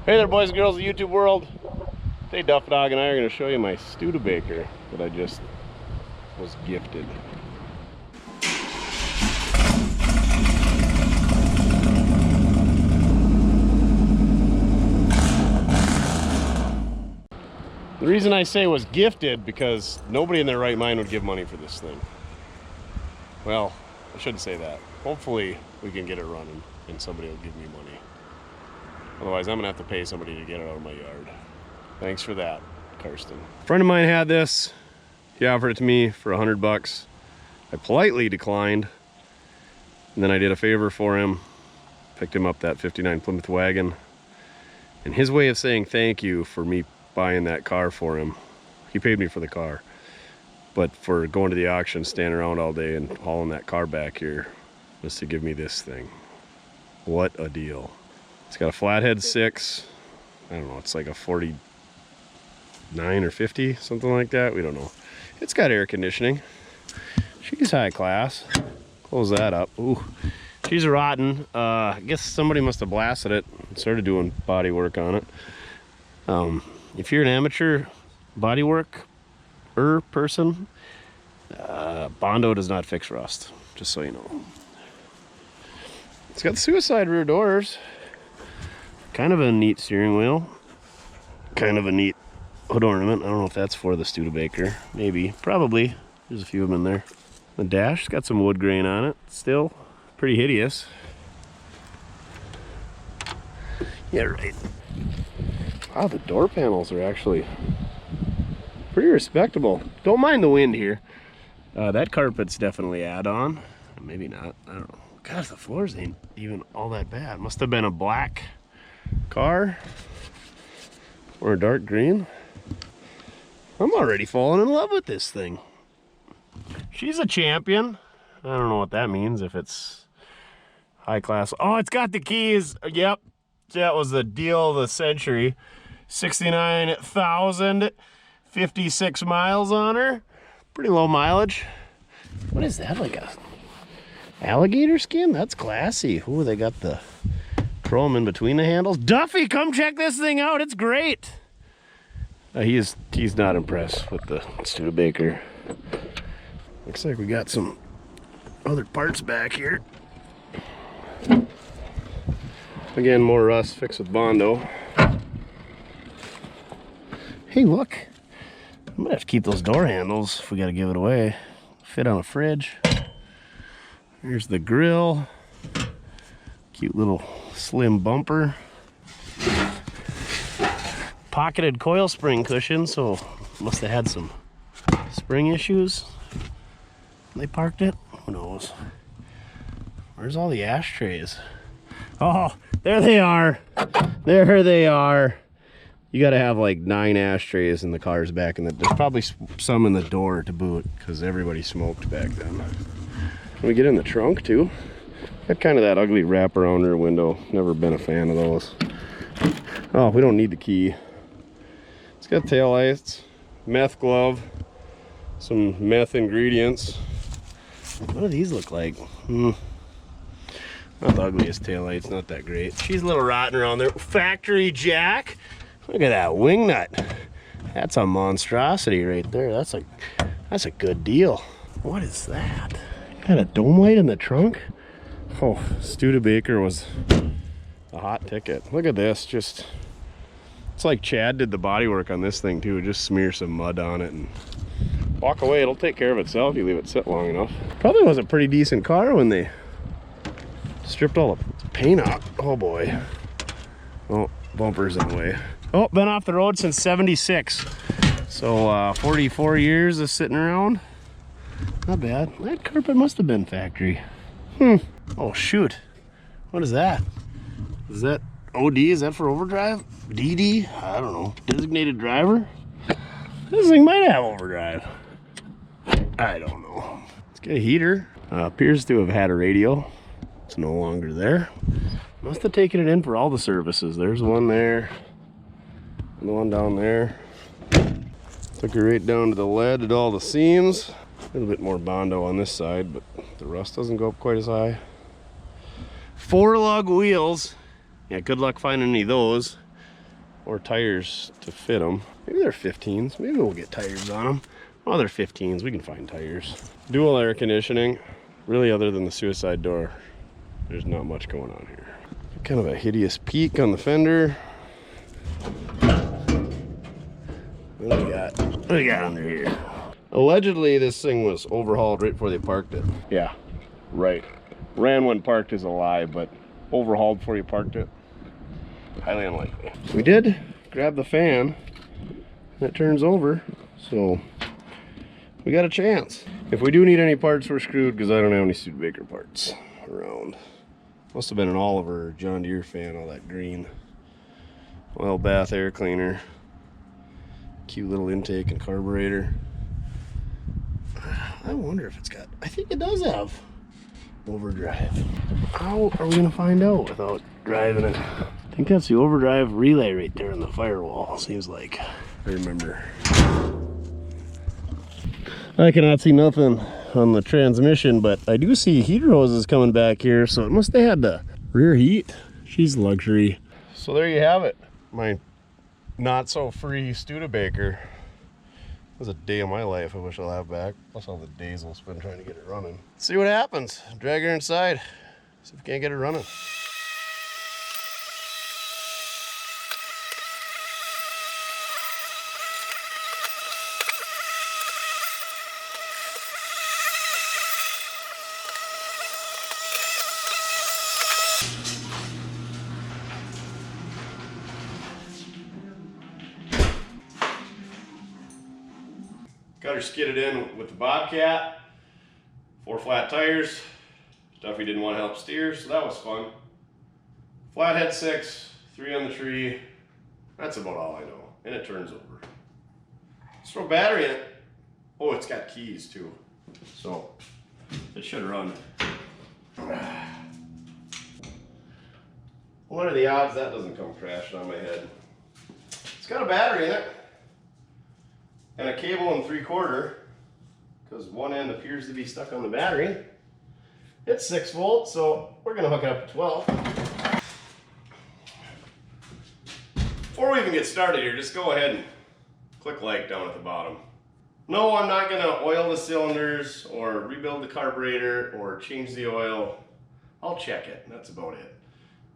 Hey there, boys and girls of the YouTube world. Today Duff Dog and I are going to show you my Studebaker that I just was gifted. The reason I say was gifted because nobody in their right mind would give money for this thing. Well, I shouldn't say that. Hopefully we can get it running and somebody will give me money. Otherwise, I'm gonna have to pay somebody to get it out of my yard. Thanks for that, Karsten. A friend of mine had this. He offered it to me for $100. I politely declined. And then I did a favor for him. Picked him up that 59 Plymouth wagon. And his way of saying thank you for me buying that car for him, he paid me for the car. But for going to the auction, standing around all day and hauling that car back here, was to give me this thing. What a deal. It's got a flathead 6. I don't know, it's like a 49 or 50, something like that. We don't know. It's got air conditioning. She's high class. Close that up. Ooh, she's rotten. I guess somebody must have blasted it and started doing body work on it. If you're an amateur bodywork person, Bondo does not fix rust, just so you know. It's got suicide rear doors. Kind of a neat steering wheel. Kind of a neat hood ornament. I don't know if that's for the Studebaker. Maybe. Probably. There's a few of them in there. The dash got some wood grain on it. Still pretty hideous. Yeah, right. Wow, the door panels are actually pretty respectable. Don't mind the wind here. That carpet's definitely add-on. Maybe not. I don't know. Gosh, the floors ain't even all that bad. Must have been a black car or a dark green. I'm already falling in love with this thing. She's a champion. I don't know what that means, if it's high class. Oh, it's got the keys. Yep, that was the deal of the century. 69,000, 56 miles on her. Pretty low mileage. What is that, like a alligator skin? That's classy. Ooh, they got the chrome in between the handles. Duffy, come check this thing out. It's great. He's not impressed with the Studebaker. Looks like we got some other parts back here. Again, more rust fixed with Bondo. Hey, look. I'm gonna have to keep those door handles if we gotta give it away. Fit on a fridge. Here's the grill. Cute little slim bumper. Pocketed coil spring cushion, so must have had some spring issues. They parked it. Who knows? Where's all the ashtrays? Oh, there they are. There they are. You got to have like 9 ashtrays in the cars back in the. There's probably some in the door to boot because everybody smoked back then. Can we get in the trunk too? Got kind of that ugly wraparound rear window. Never been a fan of those. Oh, we don't need the key. It's got taillights, meth glove, some meth ingredients. What do these look like? Not the ugliest taillights, not that great. She's a little rotten around there. Factory jack. Look at that wing nut. That's a monstrosity right there. That's a good deal. What is that? Got a dome light in the trunk? Oh, Studebaker was a hot ticket. Look at this. Just, it's like Chad did the body work on this thing too. Just smear some mud on it and walk away. It'll take care of itself if you leave it sit long enough. Probably was a pretty decent car when they stripped all the paint off. Oh boy. Oh, bumper's in the way. Oh, been off the road since 76. So 44 years of sitting around. Not bad. That carpet must have been factory. Oh shoot. What is that? Is that OD? Is that for overdrive? DD? I don't know. Designated driver? This thing might have overdrive. I don't know. It's got a heater. Appears to have had a radio. It's no longer there. Must have taken it in for all the services. There's one there. And the one down there. Took it right down to the lead at all the seams. A little bit more Bondo on this side, but the rust doesn't go up quite as high. 4 lug wheels. Yeah, good luck finding any of those. or tires to fit them. Maybe they're 15s. Maybe we'll get tires on them. Oh, they're 15s. We can find tires. Dual air conditioning. Really, other than the suicide door, there's not much going on here. Kind of a hideous peak on the fender. What do we got under here? Allegedly, this thing was overhauled right before they parked it. Yeah, right. Ran when parked is a lie, but overhauled before you parked it, highly unlikely. We did grab the fan, and it turns over, so we got a chance. If we do need any parts, we're screwed because I don't have any Studebaker parts around. Must have been an Oliver John Deere fan, all that green. Oil bath air cleaner. Cute little intake and carburetor. I wonder if it's got, I think it does have overdrive. How are we gonna find out without driving it? I think that's the overdrive relay right there in the firewall, seems like. I remember. I cannot see nothing on the transmission, but I do see heat hoses coming back here, so it must have had the rear heat. She's luxury. So there you have it. My not so free Studebaker. It was a day of my life I wish I'll have back. Plus all the days I'll spend trying to get it running. See what happens. Drag her inside. See if we can't get it running. Got her skidded in with the Bobcat, 4 flat tires. Duffy didn't want to help steer, so that was fun. Flathead 6, 3 on the tree. That's about all I know. And it turns over. Let's throw a battery in it. Oh, it's got keys too. So it should run. What are the odds that doesn't come crashing on my head? It's got a battery in it. And a cable and 3/4, because one end appears to be stuck on the battery. It's 6 volts, so we're gonna hook it up to 12. Before we even get started here, just go ahead and click like down at the bottom. No, I'm not gonna oil the cylinders or rebuild the carburetor or change the oil. I'll check it, and that's about it.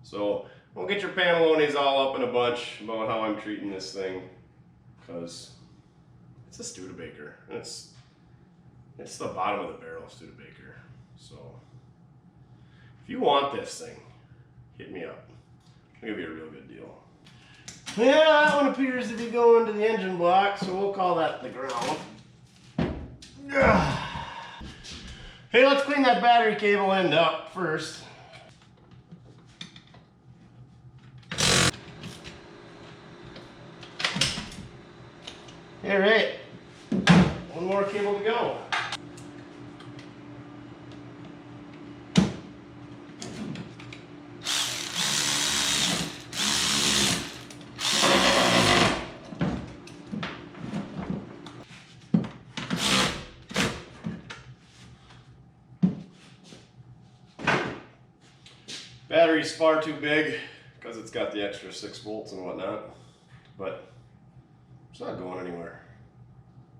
So we'll get your panelones all up in a bunch about how I'm treating this thing, because it's a Studebaker, and it's the bottom of the barrel Studebaker. So if you want this thing, hit me up. I'll give you a real good deal. Yeah, that one appears to be going to the engine block, so we'll call that the ground. Hey, let's clean that battery cable end up first. All right. One more cable to go. Battery's far too big because it's got the extra 6 volts and whatnot, but it's not going anywhere.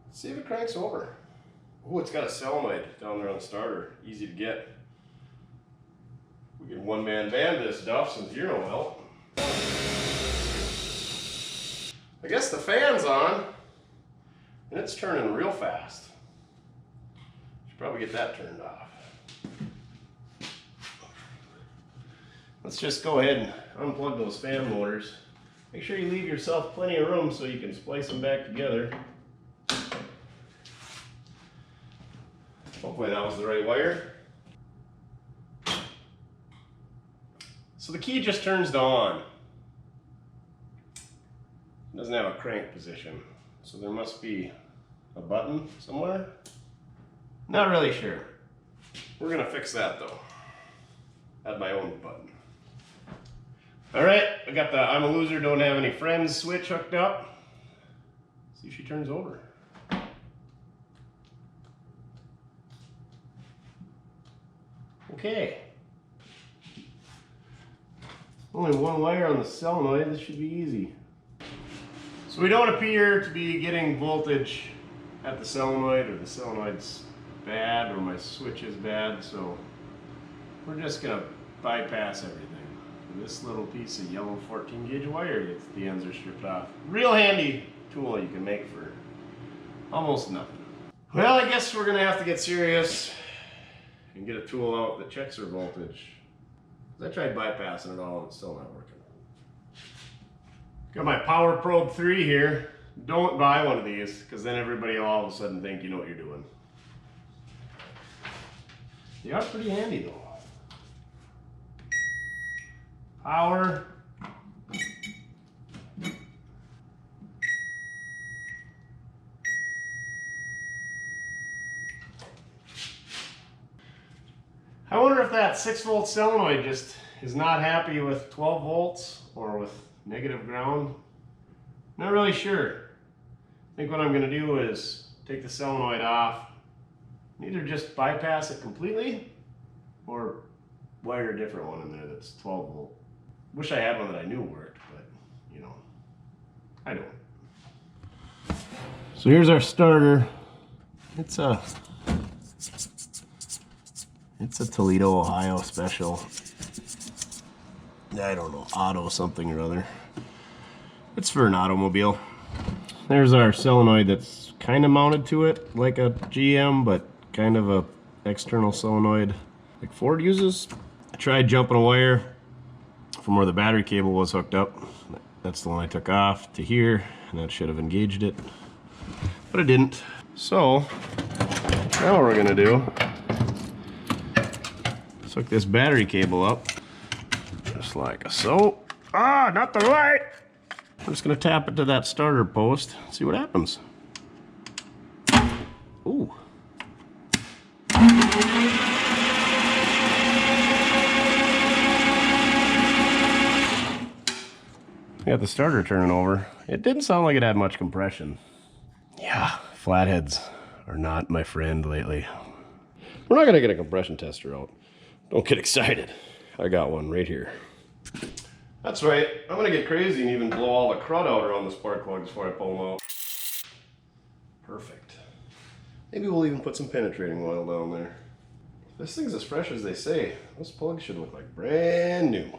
Let's see if it cranks over. Oh, it's got a solenoid down there on the starter. Easy to get. We can one-man band this stuff since you're no help. I guess the fan's on, and it's turning real fast. Should probably get that turned off. Let's just go ahead and unplug those fan motors. Make sure you leave yourself plenty of room so you can splice them back together. Hopefully that was the right wire. So the key just turns to on. It doesn't have a crank position. So there must be a button somewhere. Not really sure. We're gonna fix that though. Add my own button. All right, I got the I'm a loser, don't have any friends switch hooked up. See if she turns over. Okay. Only one wire on the solenoid, this should be easy. So we don't appear to be getting voltage at the solenoid, or the solenoid's bad, or my switch is bad, so we're just gonna bypass everything. And this little piece of yellow 14 gauge wire gets the ends are stripped off. Real handy tool you can make for almost nothing. Well, I guess we're gonna have to get serious and get a tool out that checks our voltage. I tried bypassing it all and it's still not working. Got my Power Probe 3 here. Don't buy one of these, because then everybody will all of a sudden think you know what you're doing. They are pretty handy though. Power. I wonder if that 6-volt solenoid just is not happy with 12 volts or with negative ground. Not really sure. I think what I'm going to do is take the solenoid off, either just bypass it completely or wire a different one in there that's 12 volt. Wish I had one that I knew worked, but you know, I don't. So here's our starter. It's a Toledo, Ohio special. I don't know, auto something or other. It's for an automobile. There's our solenoid that's kind of mounted to it like a GM, but kind of a external solenoid like Ford uses. I tried jumping a wire from where the battery cable was hooked up. That's the one I took off to here, and that should have engaged it, but it didn't. So now what we're gonna do is hook this battery cable up just like so. Ah, not the right. I'm just gonna tap it to that starter post, see what happens. Ooh. Got the starter turning over. It didn't sound like it had much compression. Yeah, flatheads are not my friend lately. We're not gonna get a compression tester out. Don't get excited. I got one right here. That's right, I'm gonna get crazy and even blow all the crud out around the spark plugs before I pull them out. Perfect. Maybe we'll even put some penetrating oil down there. If this thing's as fresh as they say, those plugs should look like brand new.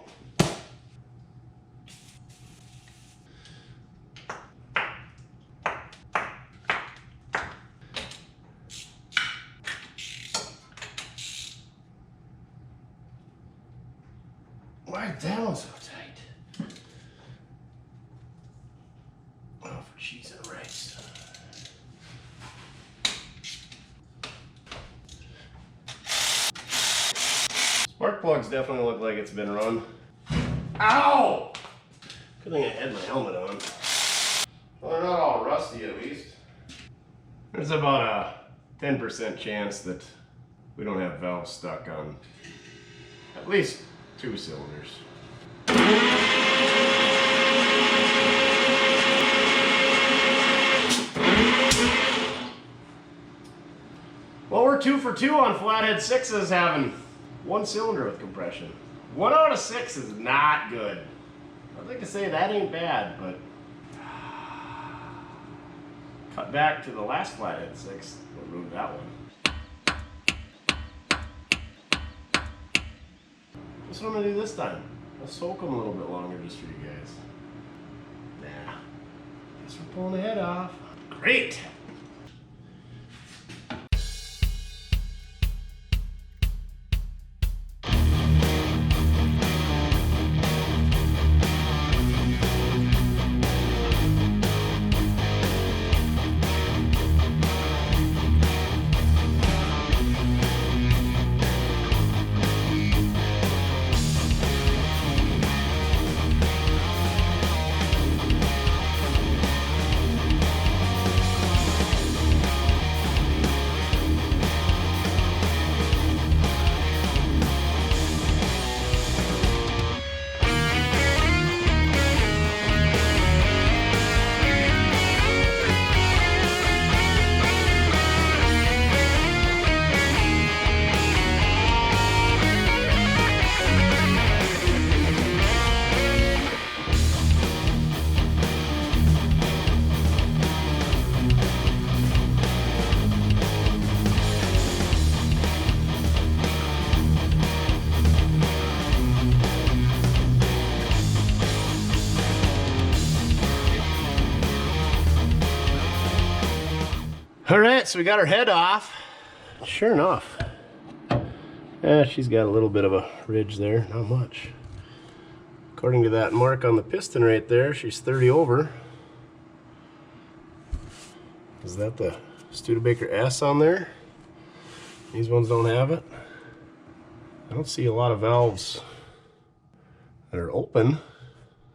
Why down so tight? Oh, for cheese and rice. Spark plugs definitely look like it's been run. Ow! Good thing I had my helmet on. Well, they're not all rusty at least. There's about a 10% chance that we don't have valves stuck on at least 2 cylinders. Well, we're 2 for 2 on flathead 6s having 1 cylinder with compression. 1 out of 6 is not good. I'd like to say that ain't bad, but cut back to the last flathead 6. We'll move that one. That's what I'm gonna do this time. I'll soak them a little bit longer just for you guys. Nah. Guess we're pulling the head off. Great! All right, so we got her head off. Sure enough, she's got a little bit of a ridge there, not much. According to that mark on the piston right there, she's 30 over. Is that the Studebaker S on there? These ones don't have it. I don't see a lot of valves that are open.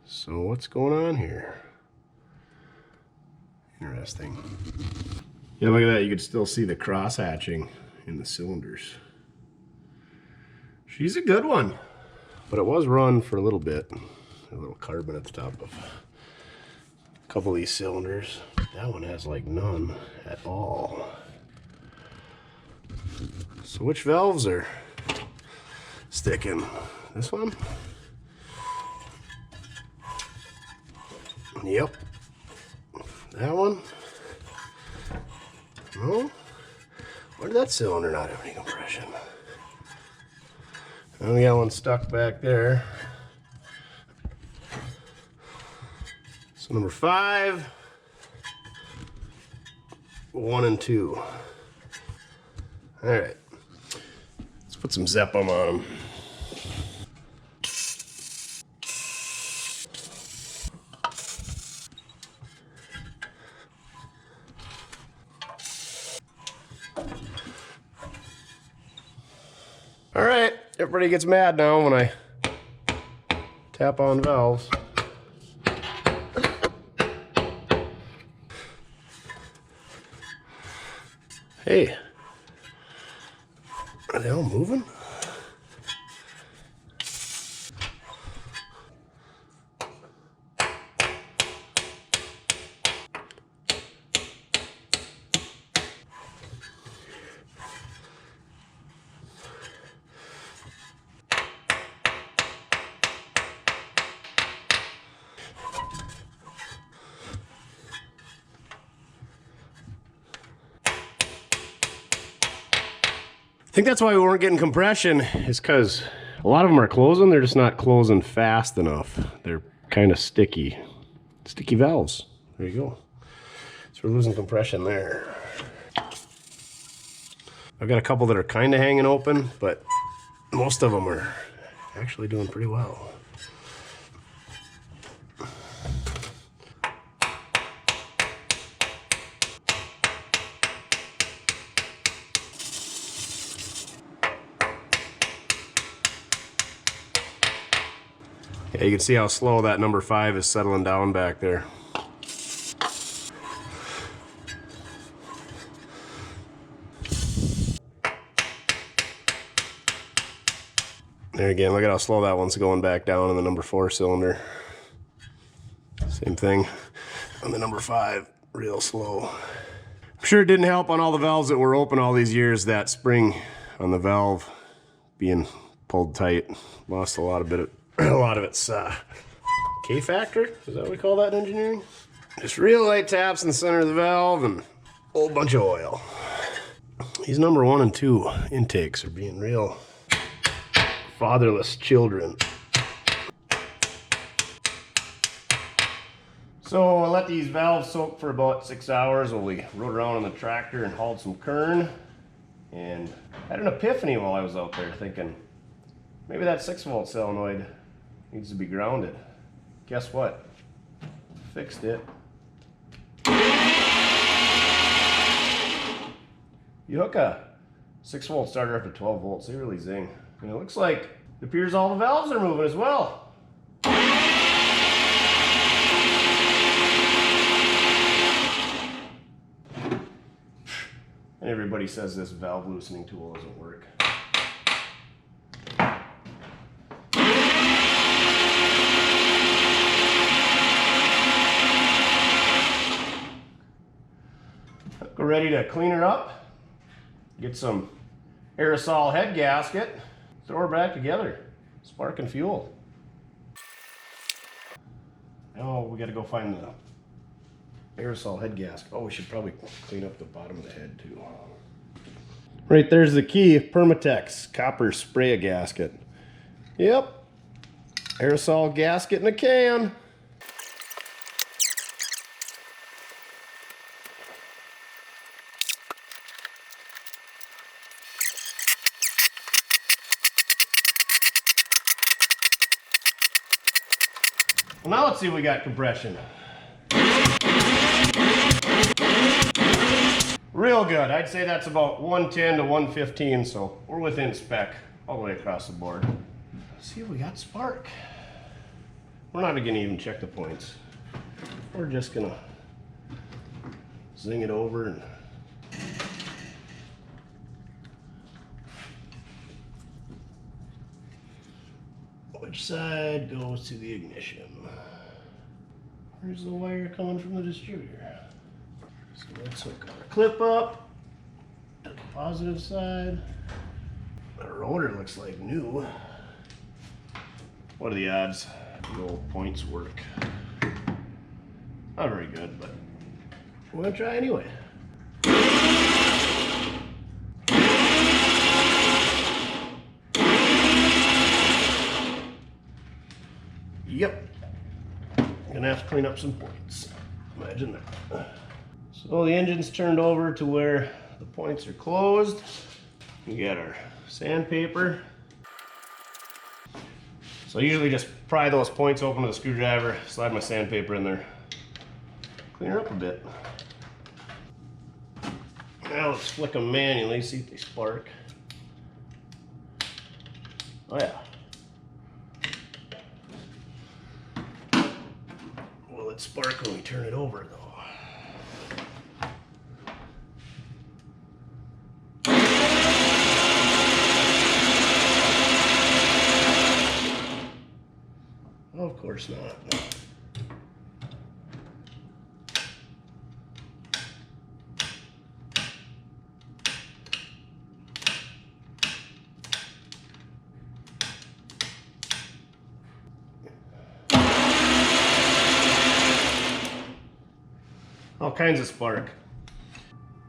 So what's going on here? Interesting. Yeah, look at that. You could still see the cross hatching in the cylinders. She's a good one, but it was run for a little bit. A little carbon at the top of a couple of these cylinders. That one has like none at all. So which valves are sticking? This one? Yep. That one? No? Why did that cylinder not have any compression? And we got one stuck back there. So number 5, 1 and 2. All right, let's put some Zeppum on them. All right, everybody gets mad now when I tap on valves. Hey, are they all moving? I think that's why we weren't getting compression, is because a lot of them are closing, they're just not closing fast enough. They're kind of sticky. Sticky valves. There you go. So we're losing compression there. I've got a couple that are kind of hanging open, but most of them are actually doing pretty well. Yeah, you can see how slow that number 5 is settling down back there. There again, look at how slow that one's going back down in the number 4 cylinder. Same thing on the number 5, real slow. I'm sure it didn't help on all the valves that were open all these years, that spring on the valve being pulled tight. Lost a lot of its K-factor, is that what we call that in engineering? Just real light taps in the center of the valve and a whole bunch of oil. These number 1 and 2 intakes are being real fatherless children. So I let these valves soak for about 6 hours while we rode around on the tractor and hauled some kern, and had an epiphany while I was out there thinking, maybe that 6-volt solenoid needs to be grounded. Guess what? Fixed it. You hook a 6-volt starter up to 12 volts, they really zing. And it looks like it appears all the valves are moving as well. And everybody says this valve loosening tool doesn't work. We're ready to clean her up, get some aerosol head gasket, throw her back together, spark and fuel. Now we gotta go find the aerosol head gasket. Oh, we should probably clean up the bottom of the head too. Right there's the key, Permatex copper spray gasket. Yep, aerosol gasket in a can. Now let's see if we got compression. Real good. I'd say that's about 110 to 115, so we're within spec all the way across the board. Let's see if we got spark. We're not gonna even check the points. We're just gonna zing it over and which side goes to the ignition? Where's the wire coming from the distributor? So let's hook our clip up to the positive side. The rotor looks like new. What are the odds the old points work? Not very good, but we're gonna try anyway. Yep. Gonna have to clean up some points. Imagine that. So the engine's turned over to where the points are closed. We got our sandpaper. So I usually just pry those points open with a screwdriver, slide my sandpaper in there, clean her up a bit. Now let's flick them manually, see if they spark. Oh yeah. Will it spark when we turn it over though? Of course not. No. All kinds of spark.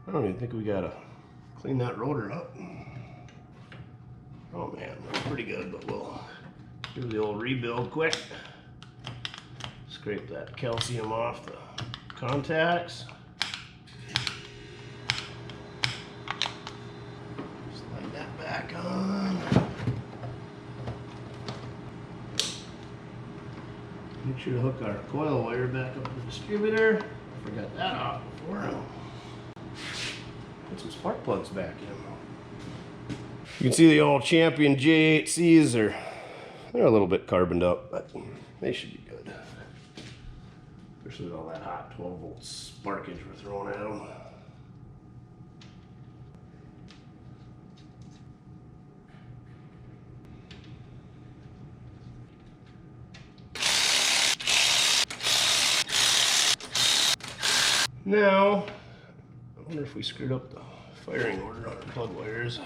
I don't even think we gotta clean that rotor up. Oh man, looks pretty good, but we'll do the old rebuild quick. Scrape that calcium off the contacts. Slide that back on. Make sure to hook our coil wire back up to the distributor. Forgot that off before. Put some spark plugs back in. You can see the old Champion J8Cs they're a little bit carboned up, but they should be good. Especially with all that hot 12-volt sparkage we're throwing at them. Now, I wonder if we screwed up the firing order on our plug wires.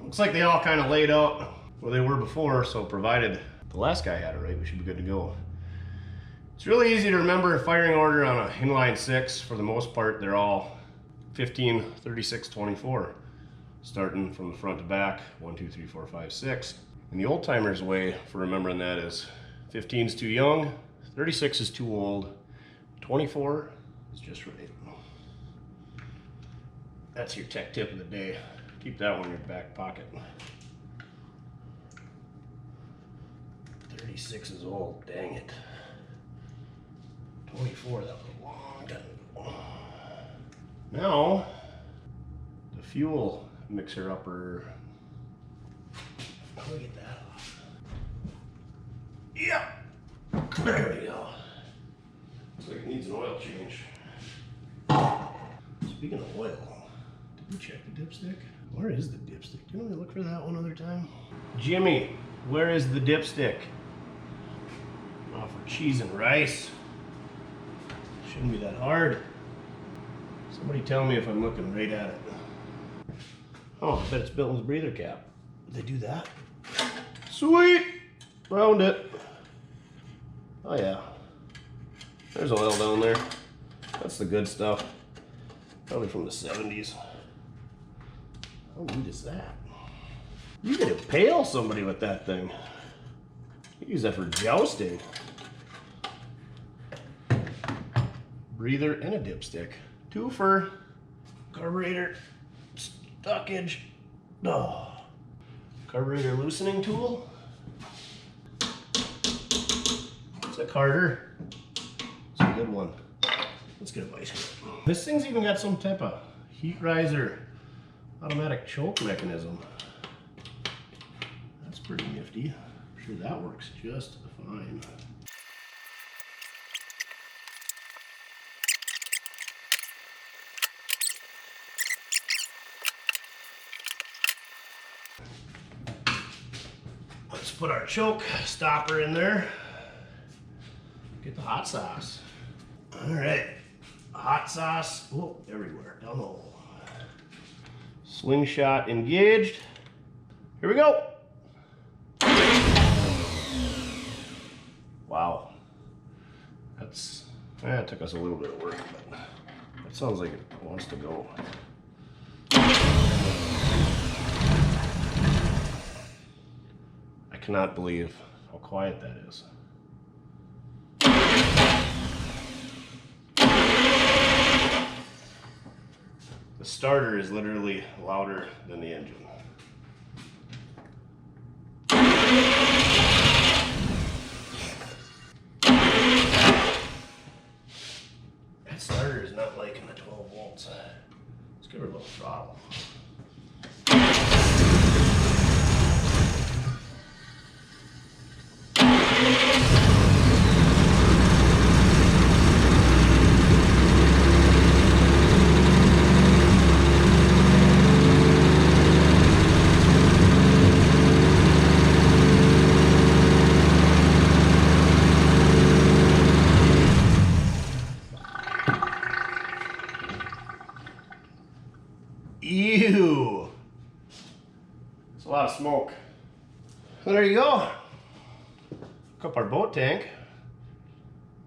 Looks like they all kind of laid out where they were before, so provided the last guy had it right, we should be good to go. It's really easy to remember a firing order on a inline 6. For the most part, they're all 15, 36, 24. Starting from the front to back, 1, 2, 3, 4, 5, 6. And the old timer's way for remembering that is 15 is too young, 36 is too old, 24 is just right. That's your tech tip of the day. Keep that one in your back pocket. 36 is old, dang it. 24, that was a long time ago. Now, the fuel mixer upper. How do we get that off? Yep. There we go. Looks like it needs an oil change. Speaking of oil, did we check the dipstick? Where is the dipstick? Didn't we look for that one other time? Jimmy, where is the dipstick? Oh, for cheese and rice. Shouldn't be that hard. Somebody tell me if I'm looking right at it. Oh, I bet it's built in the breather cap. Did they do that? Sweet! Found it. Oh yeah. There's oil down there. That's the good stuff. Probably from the 70s. How neat is that? You could impale somebody with that thing. You use that for jousting. Breather and a dipstick. 2 for carburetor stockage. Oh. carburetor loosening tool. It's a Carter. It's a good one. Let's get a bite. This thing's even got some type of heat riser automatic choke mechanism. That's pretty nifty. I'm sure that works just fine. Let's put our choke stopper in there. Get the hot sauce. All right, hot sauce, oh, everywhere, down the hole. Slingshot engaged. Here we go. Wow. That took us a little bit of work, but that sounds like it wants to go. I cannot believe how quiet that is. The starter is literally louder than the engine. That starter is not liking the 12 volts. Let's give her a little throttle. Ew! It's a lot of smoke. So there you go. Hook up our boat tank.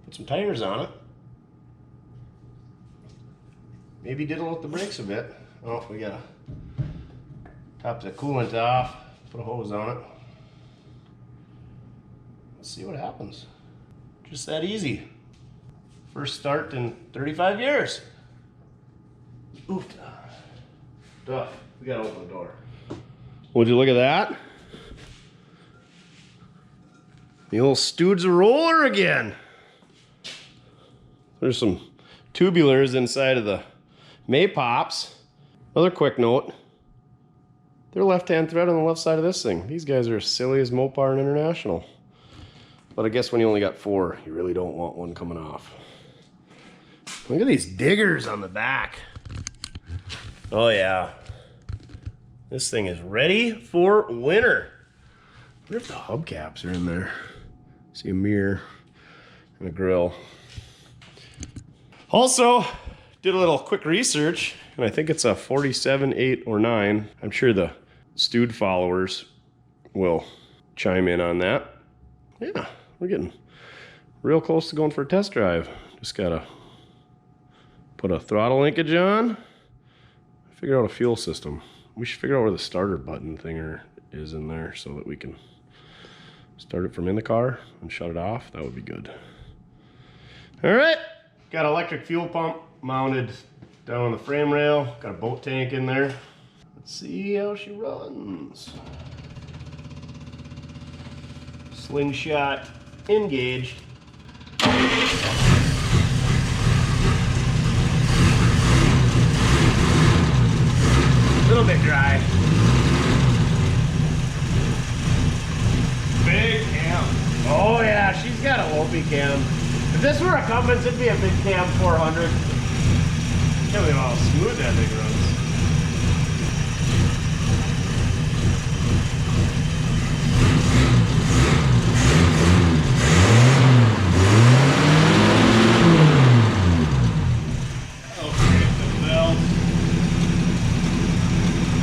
Put some tires on it. Maybe diddle with the brakes a bit. Oh, we gotta top the coolant off. Put a hose on it. Let's see what happens. Just that easy. First start in 35 years. Oof. Duff, we gotta open the door. Would you look at that? The old Stude's a roller again. There's some tubulars inside of the Maypops. Another quick note. They're left-hand thread on the left side of this thing. These guys are as silly as Mopar and International. But I guess when you only got 4, you really don't want one coming off. Look at these diggers on the back. Oh yeah. This thing is ready for winter. I wonder if the hubcaps are in there. See a mirror and a grill. Also, did a little quick research, and I think it's a 47, 8, or 9. I'm sure the Stude followers will chime in on that. Yeah, we're getting real close to going for a test drive. Just gotta put a throttle linkage on. Figure out a fuel system. We should figure out where the starter button thing is in there so that we can start it from in the car and shut it off. That would be good. All right, got an electric fuel pump mounted down on the frame rail. Got a boat tank in there. Let's see how she runs. Slingshot engaged. Little bit dry. Big cam. Oh yeah, she's got a Opie cam. If this were a Cummins, it'd be a big cam 400. Can't believe how smooth that thing runs.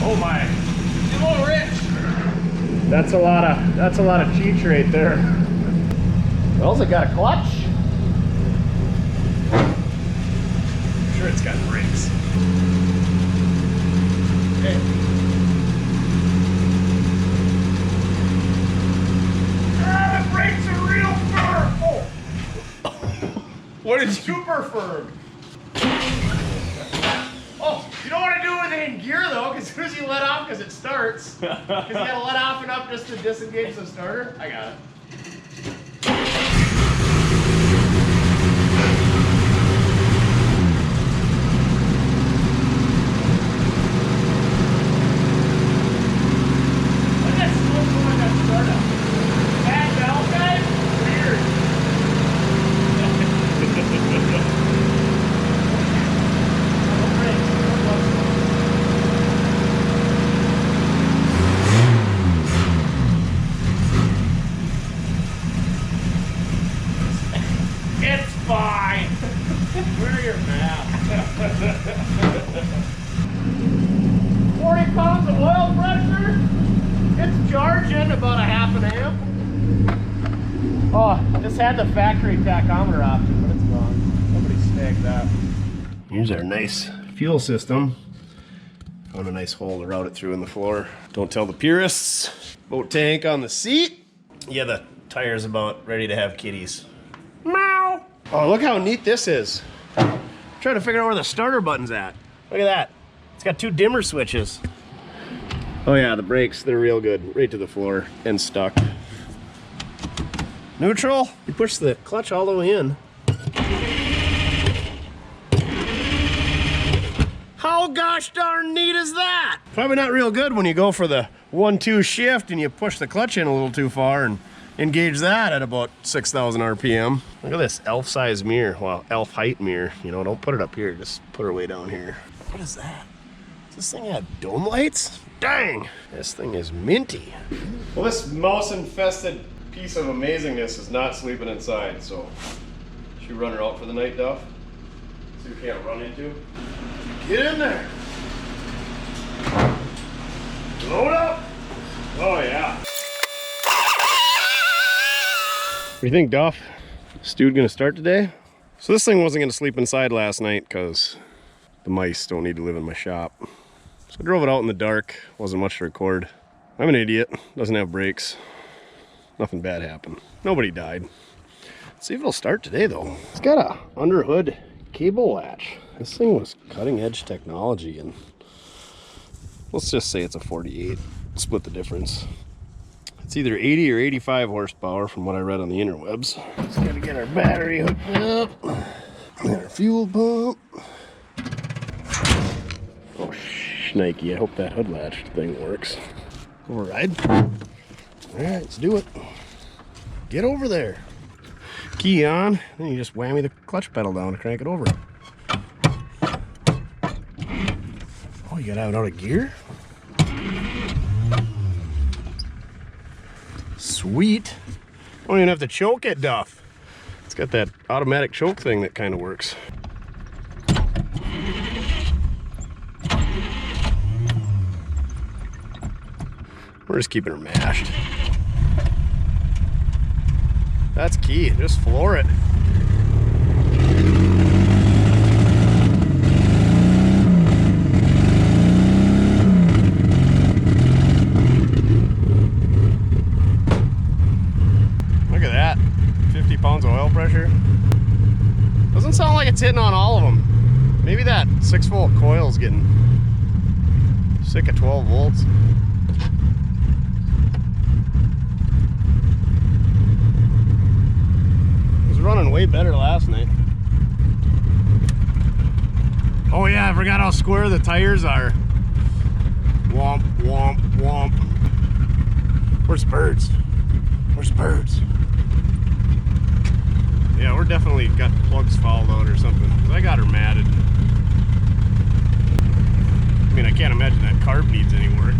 Oh my, it's a little rich. That's a lot of cheech right there. Well, it got a clutch. I'm sure it's got brakes. Okay. Ah, the brakes are real firm. Oh. What is super firm? Oh, you don't want to do it with it engaged. gear though, because as soon as you let off, because it starts. Because you gotta let off enough just to disengage the starter. I got it. Fine. Wear your mask. 40 pounds of oil pressure. It's charging about a half an amp. Oh, this had the factory tachometer option, but it's gone. Somebody snagged that. Here's our nice fuel system. Found a nice hole to route it through in the floor. Don't tell the purists. Boat tank on the seat. Yeah, the tire's about ready to have kitties. Meow. Oh, look how neat this is. I'm trying to figure out where the starter button's at. Look at that. It's got 2 dimmer switches. Oh yeah, the brakes, they're real good. Right to the floor and stuck. Neutral, you push the clutch all the way in. How gosh darn neat is that? Probably not real good when you go for the 1-2 shift and you push the clutch in a little too far and engage that at about 6,000 RPM. Look at this elf size mirror. Well, elf height mirror. You know, don't put it up here, just put her way down here. What is that? Does this thing have dome lights? Dang, this thing is minty. Well, this mouse infested piece of amazingness is not sleeping inside, so should we run her out for the night, Duff? So you can't run into. Get in there. Load up. Oh yeah. What do you think, Duff? Stude gonna start today? So this thing wasn't gonna sleep inside last night because the mice don't need to live in my shop. So I drove it out in the dark. Wasn't much to record. I'm an idiot. Doesn't have brakes. Nothing bad happened. Nobody died. Let's see if it'll start today though. It's got a underhood cable latch. This thing was cutting edge technology, and let's just say it's a 48. Split the difference. It's either 80 or 85 horsepower from what I read on the interwebs. Just gotta get our battery hooked up. And our fuel pump. Oh, shnikey. I hope that hood latch thing works. Override. Alright, let's do it. Get over there. Key on, then you just whammy the clutch pedal down to crank it over. Oh, you gotta have it out of gear? Sweet. Don't even have to choke it, Duff. It's got that automatic choke thing that kind of works. We're just keeping her mashed. That's key. Just floor it. Look at that. 50 pounds of oil pressure. Doesn't sound like it's hitting on all of them. Maybe that 6-volt coil's getting sick of 12 volts. Running way better last night. Oh yeah, I forgot how square the tires are. Womp, womp, womp. Where's birds? Where's birds? Yeah, we're definitely got plugs fouled out or something. I got her matted. I mean, I can't imagine that carb needs any work.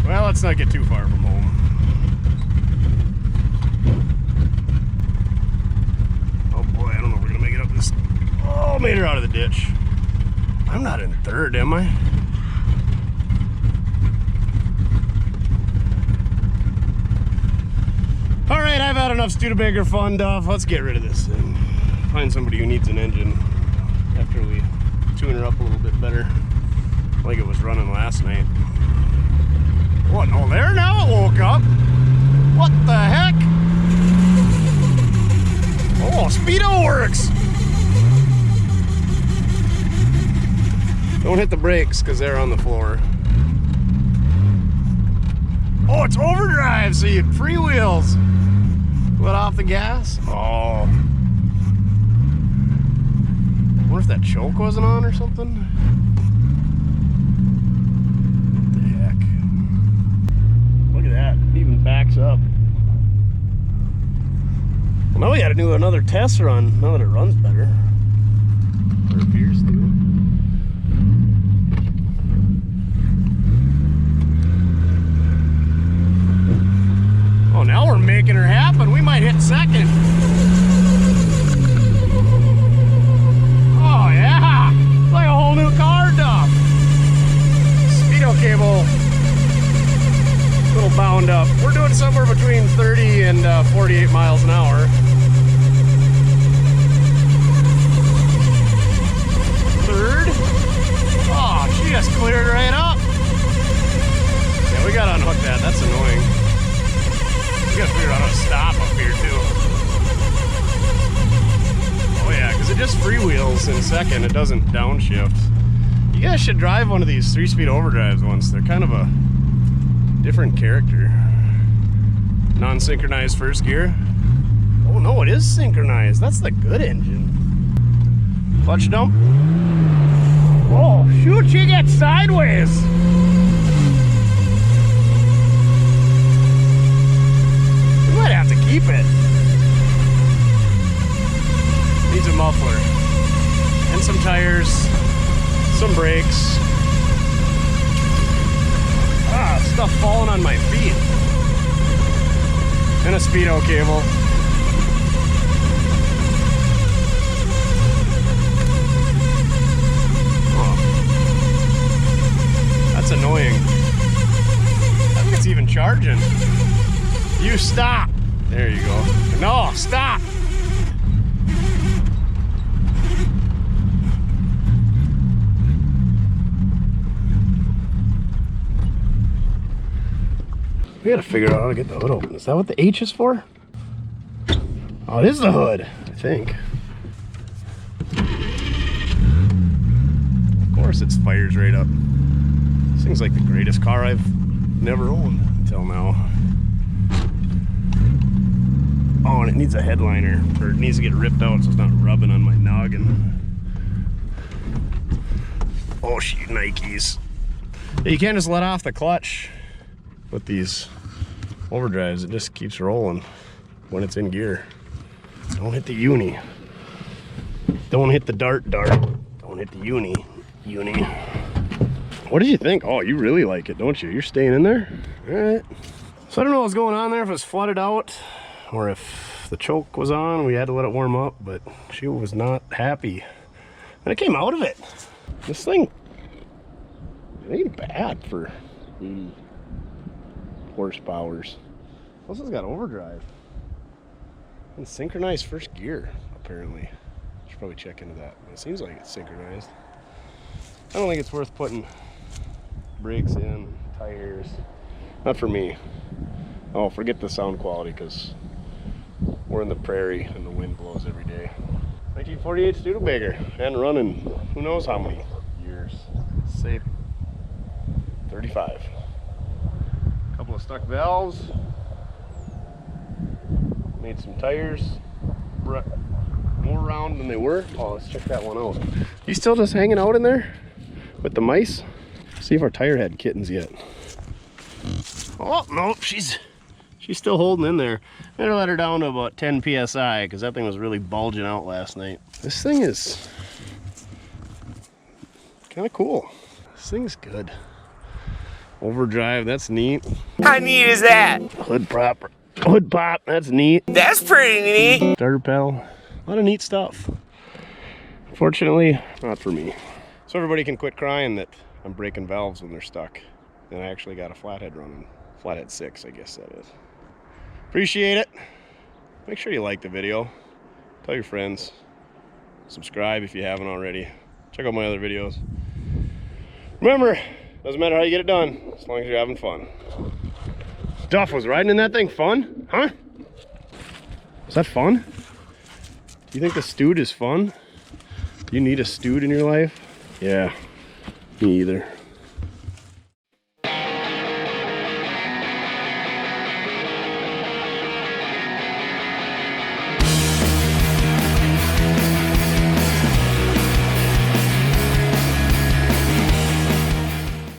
Well, let's not get too far from home. Oh, made her out of the ditch. I'm not in third, am I? All right, I've had enough Studebaker fun, Duff. Let's get rid of this thing. Find somebody who needs an engine after we tune her up a little bit better, like it was running last night. What? Oh, there now it woke up. What the heck? Oh, Speedo works. Don't hit the brakes because they're on the floor. Oh, it's overdrive, so you freewheels. Let off the gas. Oh. I wonder if that choke wasn't on or something. What the heck? Look at that. It even backs up. Well, now we gotta do another test run now that it runs better. Or it appears to. Oh, now we're making her happen. We might hit second. Oh yeah, it's like a whole new car dump. Speedo cable, a little bound up. We're doing somewhere between 30 and 48 miles an hour. Third. Oh, she just cleared right up. Yeah, we gotta unhook that. That's annoying. We gotta figure out how to stop up here too. Oh yeah, because it just freewheels in second. It doesn't downshift. You guys should drive one of these 3-speed overdrives once. They're kind of a different character. Non-synchronized first gear. Oh no, it is synchronized. That's the good engine. Clutch dump. Oh shoot, she gets sideways. Might have to keep it. Needs a muffler and some tires, some brakes. Ah, stuff falling on my feet. And a speedo cable. Oh. That's annoying. I think it's even charging. You stop. There you go. No, stop. We gotta figure out how to get the hood open. Is that what the H is for? Oh, it is the hood, I think. Of course it fires right up. This thing's like the greatest car I've never owned until now. Oh, and it needs a headliner, or it needs to get ripped out so it's not rubbing on my noggin. Oh shoot, Nikes. You can't just let off the clutch with these overdrives. It just keeps rolling when it's in gear. Don't hit the uni. Don't hit the dart. Don't hit the uni. What did you think? Oh, you really like it, don't you? You're staying in there? All right. So I don't know what's going on there, if it was flooded out or if the choke was on. We had to let it warm up, but she was not happy. And it came out of it. This thing, it ain't bad for 80 horsepowers. Plus it's got overdrive and synchronized first gear, apparently. Should probably check into that. It seems like it's synchronized. I don't think it's worth putting brakes in, tires. Not for me. Oh, forget the sound quality, because we're in the prairie and the wind blows every day. 1948 Studebaker, and running who knows how many years. Say 35. Couple of stuck valves. Made some tires more round than they were. Oh, let's check that one out. You still just hanging out in there with the mice? See if our tire had kittens yet. Oh no, she's still holding in there. I'm gonna let her down to about 10 psi because that thing was really bulging out last night. This thing is kind of cool. This thing's good. Overdrive, that's neat. How neat is that? Hood pop, that's neat. That's pretty neat. Starter pedal, a lot of neat stuff. Fortunately, not for me. So everybody can quit crying that I'm breaking valves when they're stuck. And I actually got a flathead running. Flathead 6, I guess that is. Appreciate it. Make sure you like the video. Tell your friends. Subscribe if you haven't already. Check out my other videos. Remember, doesn't matter how you get it done, as long as you're having fun. Duff, was riding in that thing fun? Huh? Was that fun? Do you think the Stude is fun? Do you need a Stude in your life? Yeah. Me either.